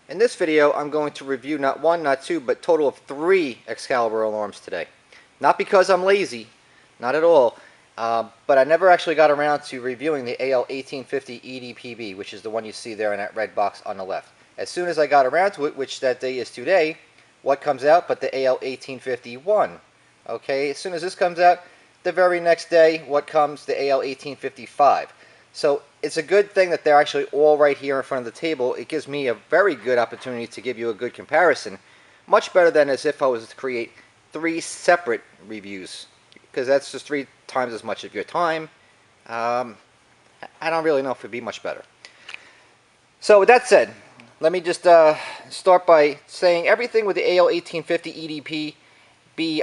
In this video, I'm going to review not one, not two, but total of 3 Excalibur alarms today. Not because I'm lazy, not at all, but I never actually got around to reviewing the AL-1850-EDPB, which is the one you see there in that red box on the left. As soon as I got around to it, which that day is today, what comes out but the AL-1851? Okay, as soon as this comes out, the very next day, what comes? The AL-1855. So it's a good thing that they're actually all right here in front of the table. It gives me a very good opportunity to give you a good comparison. Much better than as if I was to create 3 separate reviews, because that's just 3 times as much of your time. I don't really know if it would be much better. So with that said, let me just start by saying everything with the AL-1850-EDPB,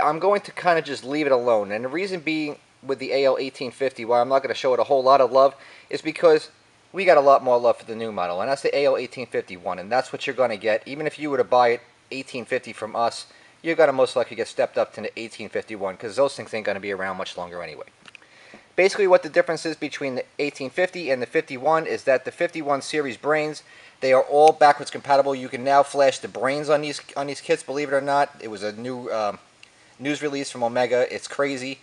I'm going to kind of just leave it alone. And the reason being with the AL-1850, why I'm not going to show it a whole lot of love, is because we got a lot more love for the new model, and that's the AL-1851, and that's what you're going to get. Even if you were to buy it 1850 from us, you're going to most likely get stepped up to the 1851, because those things ain't going to be around much longer anyway. Basically what the difference is between the 1850 and the 51 is that the 51 series brains, they are all backwards compatible. You can now flash the brains on these kits, believe it or not. It was a new news release from Omega. It's crazy.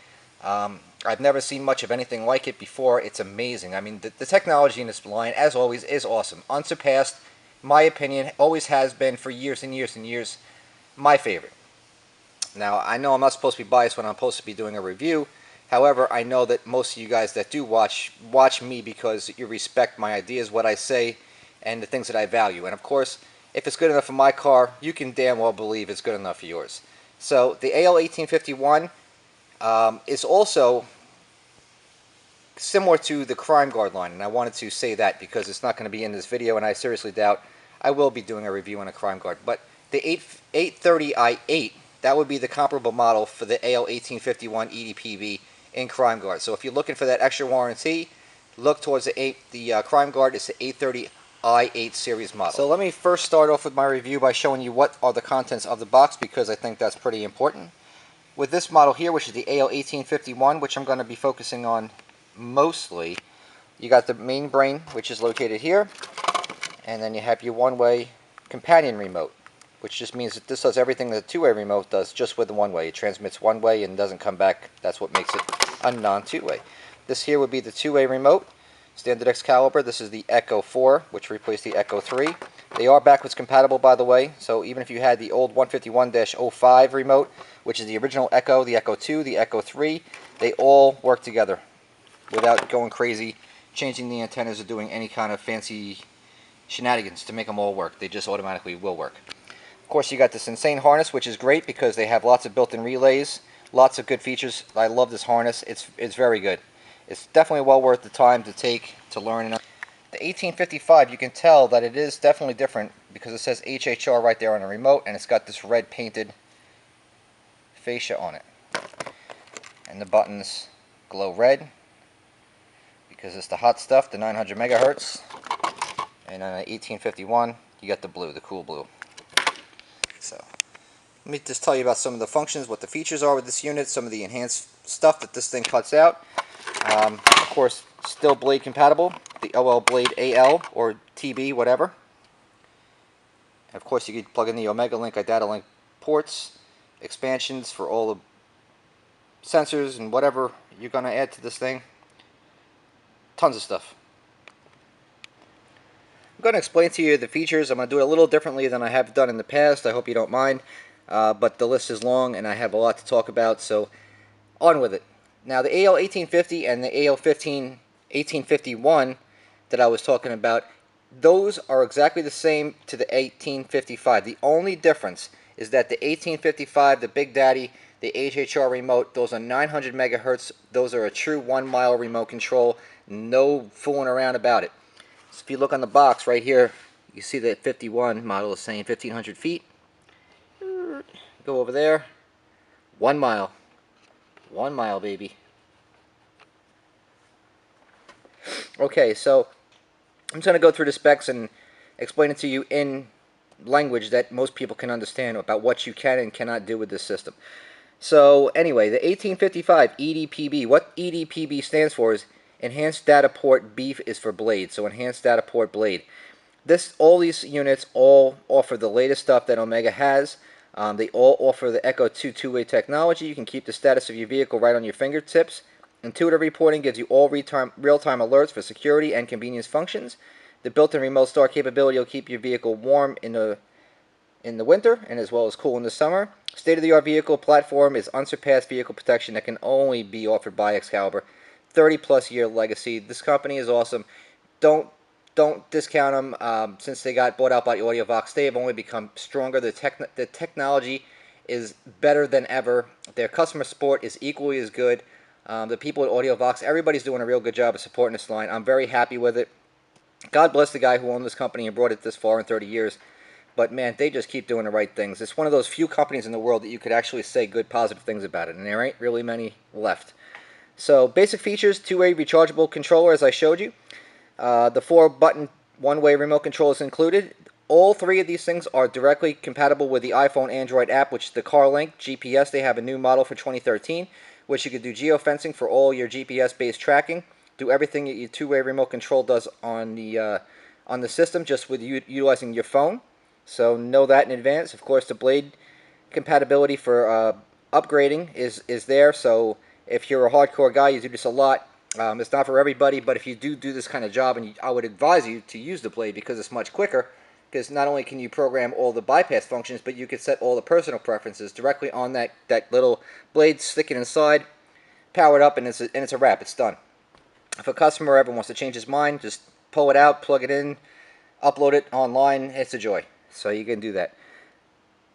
I've never seen much of anything like it before. It's amazing. I mean, the technology in this line, as always, is awesome. Unsurpassed, my opinion, always has been for years and years and years, my favorite. Now, I know I'm not supposed to be biased when I'm supposed to be doing a review. However, I know that most of you guys that do watch me because you respect my ideas, what I say, and the things that I value. And of course, if it's good enough for my car, you can damn well believe it's good enough for yours. So, the AL-1851 is also similar to the Crime Guard line, and I wanted to say that because it's not going to be in this video, and I seriously doubt I will be doing a review on a Crime Guard. But the 830i8, that would be the comparable model for the AL-1851-EDPB in Crime Guard. So if you're looking for that extra warranty, look towards the Crime Guard. It's the 830i8 series model. So let me first start off with my review by showing you what are the contents of the box, because I think that's pretty important. With this model here, which is the AL-1851, which I'm going to be focusing on mostly, you got the main brain, which is located here, and then you have your one-way companion remote, which just means that this does everything that a two-way remote does, just with the one-way. It transmits one-way and doesn't come back. That's what makes it a non-two-way. This here would be the two-way remote, standard Excalibur. This is the Echo 4, which replaced the Echo 3. They are backwards compatible, by the way, so even if you had the old 151-05 remote, which is the original Echo, the Echo 2, the Echo 3, they all work together without going crazy, changing the antennas or doing any kind of fancy shenanigans to make them all work. They just automatically will work. Of course, you got this insane harness, which is great because they have lots of built-in relays, lots of good features. I love this harness. It's very good. It's definitely well worth the time to take to learn. The 1855, you can tell that it is definitely different because it says HHR right there on the remote, and it's got this red painted fascia on it. And the buttons glow red because it's the hot stuff, the 900 megahertz. And on the 1851, you got the blue, the cool blue. So, let me just tell you about some of the functions, what the features are with this unit, some of the enhanced stuff that this thing cuts out. Of course, still blade compatible, the OL blade AL or TB, whatever. And of course, you can plug in the Omega Link or Data Link ports, expansions for all the sensors and whatever you're going to add to this thing. Tons of stuff. I'm going to explain to you the features. I'm going to do it a little differently than I have done in the past. I hope you don't mind. But the list is long and I have a lot to talk about, so on with it. Now, the AL-1850 and the AL-1851 that I was talking about, those are exactly the same to the 1855. The only difference is that the 1855, the Big Daddy, the HHR remote, those are 900 megahertz. Those are a true 1 mile remote control. No fooling around about it. So if you look on the box right here, you see that 51 model is saying 1,500 feet. Go over there. 1 mile. 1 mile, baby. Okay, so I'm just going to go through the specs and explain it to you in language that most people can understand about what you can and cannot do with this system. So anyway, the 1855 EDPB, what EDPB stands for is Enhanced Data Port B is for blade, so Enhanced Data Port Blade. All these units all offer the latest stuff that Omega has. They all offer the Echo 2 two-way technology. You can keep the status of your vehicle right on your fingertips. Intuitive reporting gives you all real-time alerts for security and convenience functions. The built-in remote start capability will keep your vehicle warm in the winter and as well as cool in the summer. State-of-the-art vehicle platform is unsurpassed vehicle protection that can only be offered by Excalibur. 30-plus year legacy. This company is awesome. Don't discount them. Since they got bought out by AudioVox, they have only become stronger. The technology is better than ever. Their customer support is equally as good. The people at AudioVox, everybody's doing a real good job of supporting this line. I'm very happy with it. God bless the guy who owned this company and brought it this far in 30 years. But man, they just keep doing the right things. It's one of those few companies in the world that you could actually say good, positive things about it, and there ain't really many left. So, basic features: two-way rechargeable controller, as I showed you. The 4-button one-way remote control is included. All three of these things are directly compatible with the iPhone Android app, which is the CarLink GPS. They have a new model for 2013, which you could do geofencing for all your GPS-based tracking. Do everything that your two-way remote control does on the system, just with utilizing your phone. So know that in advance. Of course, the blade compatibility for upgrading is there. So if you're a hardcore guy, you do this a lot. It's not for everybody, but if you do this kind of job, and I would advise you to use the blade because it's much quicker. Because not only can you program all the bypass functions, but you can set all the personal preferences directly on that little blade, stick it inside, power it up, and it's a wrap. It's done. If a customer ever wants to change his mind, just pull it out, plug it in, upload it online. It's a joy. So you can do that.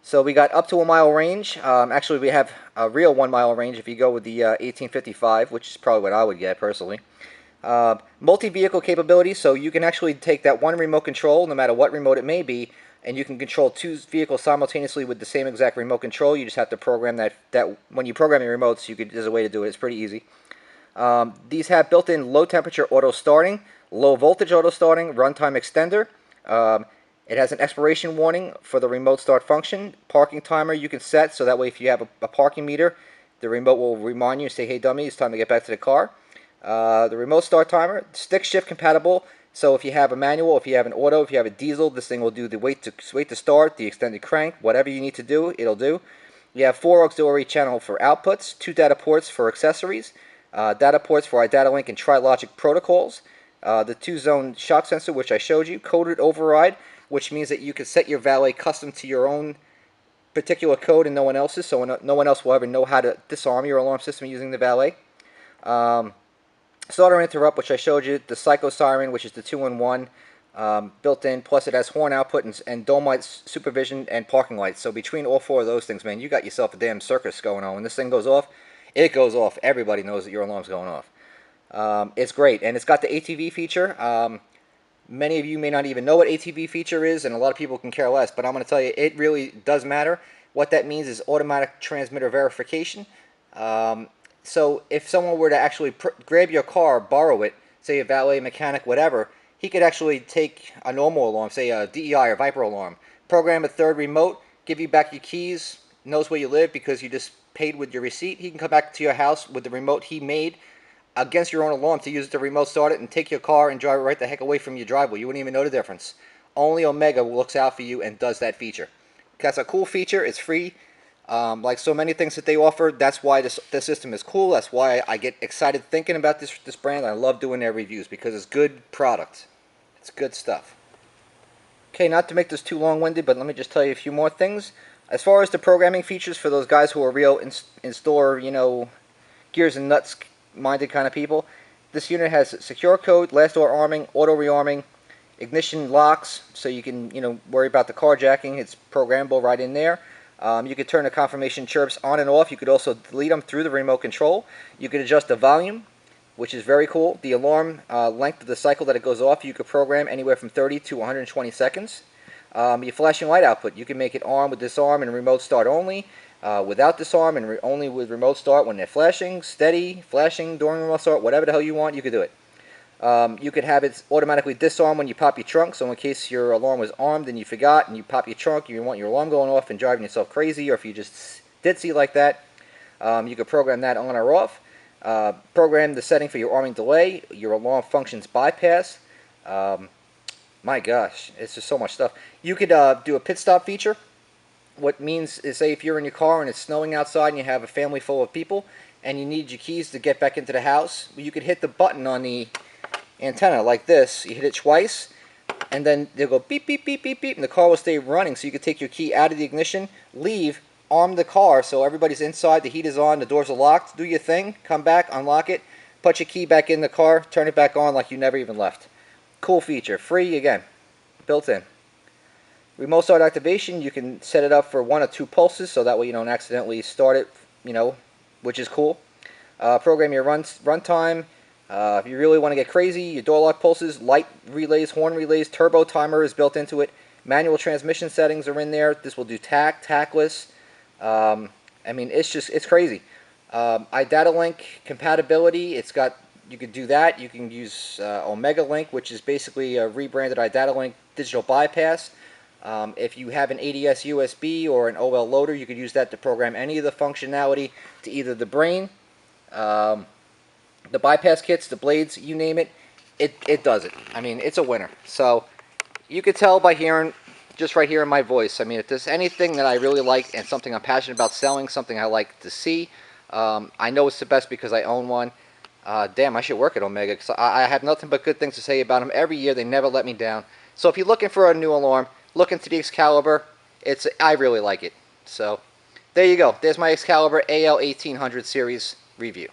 So we got up to a mile range. Actually, we have a real 1 mile range if you go with the 1855, which is probably what I would get personally. Multi-vehicle capability, so you can actually take that one remote control, no matter what remote it may be, and you can control 2 vehicles simultaneously with the same exact remote control. You just have to program that when you program your remotes, there's a way to do it. It's pretty easy. These have built-in low-temperature auto starting, low-voltage auto starting, runtime extender. It has an expiration warning for the remote start function. Parking timer you can set, so that way if you have a parking meter, the remote will remind you and say, hey dummy, it's time to get back to the car. The remote start timer, stick shift compatible, so if you have a manual, if you have an auto, if you have a diesel, this thing will do the wait to start, the extended crank, whatever you need to do, it'll do. You have 4 auxiliary channel for outputs, 2 data ports for accessories, data ports for our data link and tri-logic protocols, the 2-zone shock sensor, which I showed you, coded override, which means that you can set your valet custom to your own particular code and no one else's, so no one else will ever know how to disarm your alarm system using the valet. Starter interrupt, which I showed you, the psycho siren, which is the 2-in-1 built in, plus it has horn output and dome lights, supervision, and parking lights. So between all 4 of those things, man, you got yourself a damn circus going on. When this thing goes off, it goes off. Everybody knows that your alarm's going off. It's great, and it's got the ATV feature. Many of you may not even know what ATV feature is, and a lot of people can care less, but I'm going to tell you, it really does matter. What that means is automatic transmitter verification. So if someone were to actually grab your car, borrow it, say a valet, mechanic, whatever, he could actually take a normal alarm, say a DEI or Viper alarm, program a 3rd remote, give you back your keys, knows where you live because you just paid with your receipt. He can come back to your house with the remote he made against your own alarm to use it to remote start it and take your car and drive it right the heck away from your driveway. You wouldn't even know the difference. Only Omega looks out for you and does that feature. That's a cool feature. It's free. Like so many things that they offer, that's why this system is cool. That's why I get excited thinking about this brand. I love doing their reviews because it's good product. It's good stuff. Okay, not to make this too long-winded, but let me just tell you a few more things. As far as the programming features for those guys who are real in-store, gears and nuts minded kind of people, this unit has secure code, last door arming, auto rearming, ignition locks, so you can worry about the carjacking. It's programmable right in there. You could turn the confirmation chirps on and off. You could also delete them through the remote control. You could adjust the volume, which is very cool. The alarm length of the cycle that it goes off, you could program anywhere from 30 to 120 seconds. Your flashing light output, you can make it arm with disarm and remote start only. Without disarm and only with remote start when they're flashing, steady, flashing during remote start, whatever the hell you want, you could do it. You could have it automatically disarm when you pop your trunk, so in case your alarm was armed and you forgot and you pop your trunk, you want your alarm going off and driving yourself crazy, or if you just did see like that, you could program that on or off. Program the setting for your arming delay, your alarm functions bypass, My gosh, it's just so much stuff. You could do a pit stop feature. What means is, say if you're in your car and it's snowing outside and you have a family full of people and you need your keys to get back into the house, you could hit the button on the antenna like this. You hit it twice and then they'll go beep, beep, beep, beep, beep, and the car will stay running. So you could take your key out of the ignition, leave, arm the car so everybody's inside, the heat is on, the doors are locked, do your thing, come back, unlock it, put your key back in the car, turn it back on like you never even left. Cool feature. Free, again, built in. Remote start activation, you can set it up for 1 or 2 pulses so that way you don't accidentally start it, which is cool. Program your run time. If you really want to get crazy, your door lock pulses, light relays, horn relays, turbo timer is built into it. Manual transmission settings are in there. This will do tackless. I mean, it's crazy. iData Link compatibility, you could do that. You can use Omega Link, which is basically a rebranded iData Link digital bypass. If you have an ADS USB or an OL loader, you could use that to program any of the functionality to either the brain, the bypass kits, the blades, you name it, it does it. I mean, it's a winner. So you could tell by hearing, just right here in my voice, I mean, if there's anything that I really like and something I'm passionate about selling, something I like to see, I know it's the best because I own one. Damn, I should work at Omega because I have nothing but good things to say about them. Every year, they never let me down. So if you're looking for a new alarm, look into the Excalibur. I really like it. So there you go. There's my Excalibur AL-1800 series review.